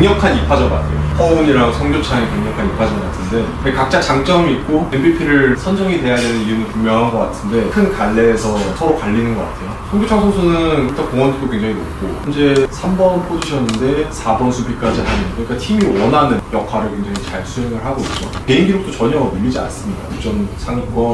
강력한 2파전 같아요. 허훈이랑 성교창이 강력한 2파전 같은데 각자 장점이 있고 MVP를 선정이 돼야 되는 이유는 분명한 것 같은데 큰 갈래에서 서로 갈리는 것 같아요. 성교창 선수는 일단 공헌도도 굉장히 높고 현재 3번 포지션인데 4번 수비까지 하는, 그러니까 팀이 원하는 역할을 굉장히 잘 수행을 하고 있죠. 개인 기록도 전혀 밀리지 않습니다. 득점 상위권,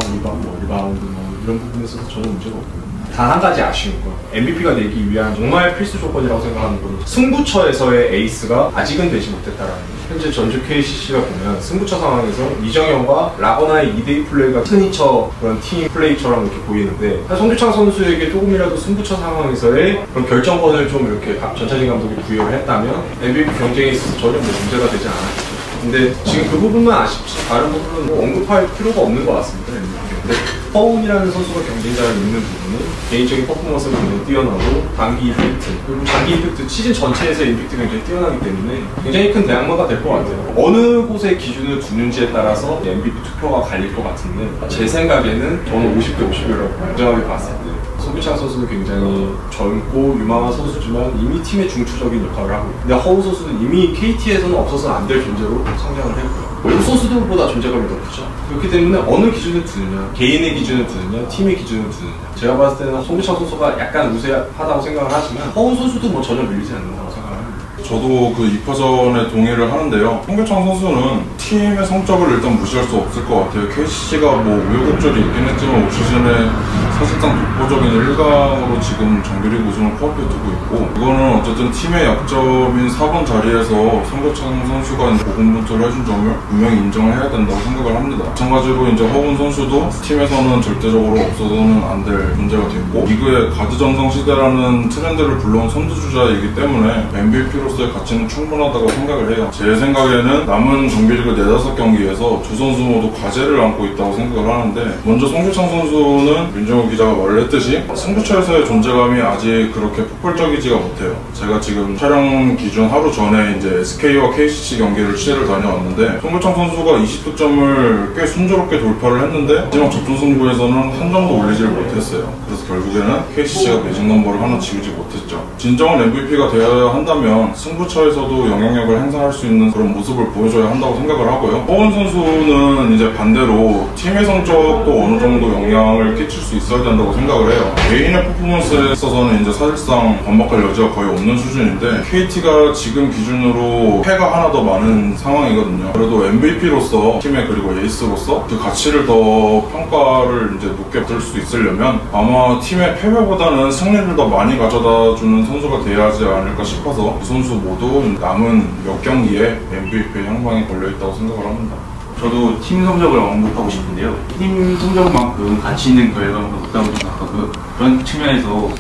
리바운드 이런 부분에서도 전혀 문제가 없고요. 단 한 가지 아쉬운 건 MVP가 되기 위한 정말 필수 조건이라고 생각하는 건 승부처에서의 에이스가 아직은 되지 못했다라는 거예요. 현재 전주 KCC가 보면 승부처 상황에서 이정현과 라거나의 2대2 플레이가 시그니처 그런 팀 플레이처럼 이렇게 보이는데 성규창 선수에게 조금이라도 승부처 상황에서의 그런 결정권을 좀 이렇게 전차진 감독이 부여를 했다면 MVP 경쟁에 있어서 전혀 문제가 되지 않았겠죠. 근데 지금 그 부분만 아쉽지 다른 부분은 언급할 필요가 없는 것 같습니다. 근데 허훈이라는 선수가 경쟁자를 잇는 부분은 개인적인 퍼포먼스가 굉장히 뛰어나고 단기 임팩트, 그리고 장기 임팩트, 시즌 전체에서의 임팩트가 굉장히 뛰어나기 때문에 굉장히 큰 대항마가 될 것 같아요. 어느 곳에 기준을 두는지에 따라서 MVP 투표가 갈릴 것 같은데 제 생각에는 저는 50대 50이라고 공정하게 봤을 때 성규창 선수는 굉장히 젊고 유망한 선수지만 이미 팀의 중추적인 역할을 하고 있고, 근데 허훈 선수는 이미 KT에서는 없어서는 안 될 존재로 성장을 했고요. 외국 선수들보다 존재감이 더 크죠. 그렇기 때문에 어느 기준을 두느냐, 개인의 기준을 두느냐, 팀의 기준을 두느냐. 제가 봤을 때는 성규창 선수가 약간 우세하다고 생각을 하지만 허훈 선수도 뭐 전혀 밀리지 않는다고 생각합니다. 저도 그 2파전에 동의를 하는데요. 성규창 선수는 팀의 성적을 일단 무시할 수 없을 것 같아요. KCC가 뭐 우여곡절이 있긴 했지만 올 시즌에 사실상 독보적인 1강으로 지금 정규리그 우승을 코앞에 두고 있고, 이거는 어쨌든 팀의 약점인 4번 자리에서 성규창 선수가 고군분투를 해준 점을 분명히 인정을 해야 된다고 생각을 합니다. 마찬가지로 이제 허훈 선수도 팀에서는 절대적으로 없어서는 안 될 문제가 됐고, 리그의 가드 전성 시대라는 트렌드를 불러온 선두주자이기 때문에 MVP로서의 가치는 충분하다고 생각을 해요. 제 생각에는 남은 정규리그 4-5경기에서 두 선수 모두 과제를 안고 있다고 생각을 하는데, 먼저 성규창 선수는 윤정우 기자가 말을 했듯이 승부처에서의 존재감이 아직 그렇게 폭발적이지가 못해요. 제가 지금 촬영 기준 하루 전에 이제 SK와 KCC 경기를 취재를 다녀왔는데 성규창 선수가 20득점을 꽤 순조롭게 돌파를 했는데 마지막 적중승부에서는 한 점도 올리지를 못했어요. 그래서 결국에는 KCC가 매직 넘버를 하나 지우지 못했죠. 진정한 MVP가 되어야 한다면 승부처에서도 영향력을 행사할 수 있는 그런 모습을 보여줘야 한다고 생각을 하고요. 허훈 선수는 이제 반대로 팀의 성적도 어느 정도 영향을 끼칠 수 있어야 된다고 생각을 해요. 개인의 퍼포먼스에 있어서는 이제 사실상 반박할 여지가 거의 없는 수준인데 KT가 지금 기준으로 패가 하나 더 많은 상황이거든요. 그래도 MVP로서 팀의 그리고 에이스로서 그 가치를 더 평가를 이제 높게 들 수 있으려면 아마 팀의 패배보다는 승리를 더 많이 가져다주는 선수가 돼야 하지 않을까 싶어서 두 선수 모두 남은 몇 경기에 MVP 향방에 걸려있다고 생각을 합니다. 저도 팀 성적을 언급하고 싶은데요. 팀 성적만큼 가치 있는 결과가 없다고 생각하고, 그런 측면에서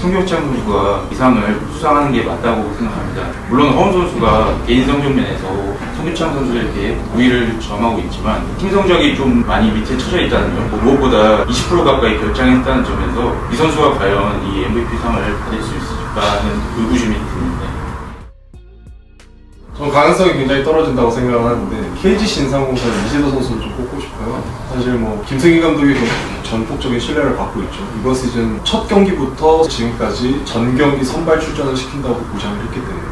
성규창 선수가 이상을 수상하는 게 맞다고 생각합니다. 물론 허훈 선수가 개인 성적 면에서 성규창 선수에게 우위를 점하고 있지만 팀 성적이 좀 많이 밑에 처져 있다는 점, 무엇보다 20% 가까이 결장했다는 점에서 이 선수가 과연 이 MVP 상을 받을 수 있을까 하는 의구심이 듭니다. 저는 가능성이 굉장히 떨어진다고 생각을 하는데 KG 신상공사의 이재도 선수를 좀 꼽고 싶어요. 사실 뭐 김승희 감독이 전폭적인 신뢰를 받고 있죠. 이번 시즌 첫 경기부터 지금까지 전 경기 선발 출전을 시킨다고 보장을 했기 때문에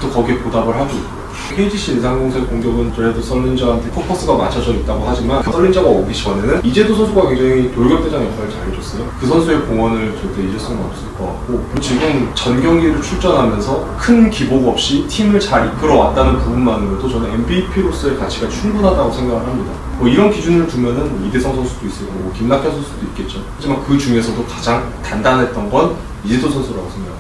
또 거기에 보답을 하고 있고요. KGC 인상공사의 공격은 그래도 썰린저한테 포커스가 맞춰져 있다고 하지만 썰린저가 오기 전에는 이재도 선수가 굉장히 돌격대장 역할을 잘 해줬어요. 그 선수의 공헌을 절대 잊을 수는 없을 것 같고, 지금 전 경기를 출전하면서 큰 기복 없이 팀을 잘 이끌어왔다는 부분만으로도 저는 MVP로서의 가치가 충분하다고 생각을 합니다. 뭐 이런 기준을 두면은 이대성 선수도 있을 거고 김낙현 선수도 있겠죠. 하지만 그 중에서도 가장 단단했던 건 이재도 선수라고 생각합니다.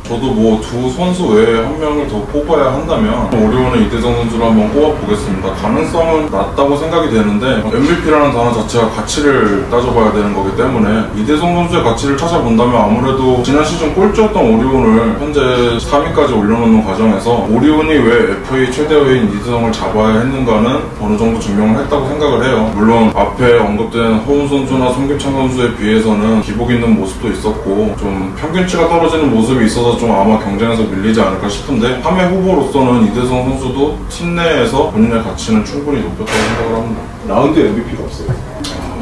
저도 뭐 두 선수 외에 한 명을 더 뽑아야 한다면 오리온의 이대성 선수를 한번 꼽아보겠습니다. 가능성은 낮다고 생각이 되는데 MVP라는 단어 자체가 가치를 따져봐야 되는 거기 때문에 이대성 선수의 가치를 찾아본다면 아무래도 지난 시즌 꼴찌였던 오리온을 현재 3위까지 올려놓는 과정에서 오리온이 왜 FA 최대위인 이대성을 잡아야 했는가는 어느 정도 증명을 했다고 생각을 해요. 물론 앞에 언급된 허훈 선수나 성규창 선수에 비해서는 기복 있는 모습도 있었고 좀 평균치가 떨어지는 모습이 있어서 좀 아마 경쟁에서 밀리지 않을까 싶은데 3회 후보로서는 이대성 선수도 팀 내에서 본인의 가치는 충분히 높였다고 생각을 합니다. 라운드 MVP가 없어요.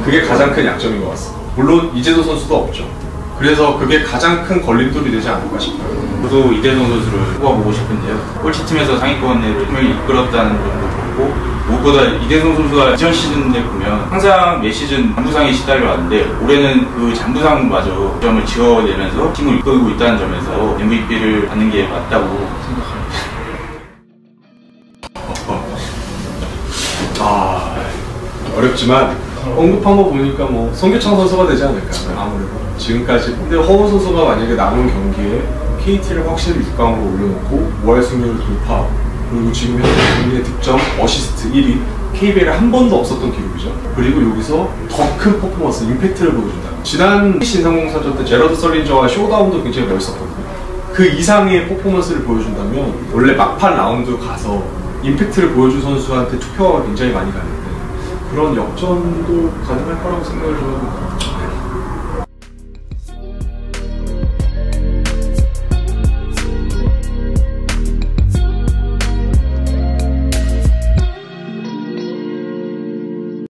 그게 가장 큰 약점인 것 같습니다. 물론 이재도 선수도 없죠. 그래서 그게 가장 큰 걸림돌이 되지 않을까 싶어요. 저도 이대성 선수를 뽑아보고 싶은데요. 꼴찌팀에서 상위권을 팀을 이끌었다는 점도 그렇고, 무엇보다 이대성 선수가 이전 시즌에 보면 항상 매 시즌 잔부상에 시달려 왔는데, 올해는 그 잔부상마저 점을 지어내면서 팀을 이끌고 있다는 점에서 MVP를 받는 게 맞다고 생각합니다. 어렵지만 언급한 거 보니까 뭐 송교창 선수가 되지 않을까 아무래도 지금까지. 근데 허우 선수가 만약에 남은 경기에 KT를 확실히 6강으로 올려놓고 5할 승률 돌파, 그리고 지금 현재 본인의 득점, 어시스트 1위, KBL에 한 번도 없었던 기록이죠. 그리고 여기서 더 큰 퍼포먼스, 임팩트를 보여준다. 지난 신상공사전 때 제러드 설린저와 쇼다운도 굉장히 멋있었거든요. 그 이상의 퍼포먼스를 보여준다면 원래 막판 라운드 가서 임팩트를 보여준 선수한테 투표가 굉장히 많이 가는데 그런 역전도 가능할 거라고 생각을 좀 합니다.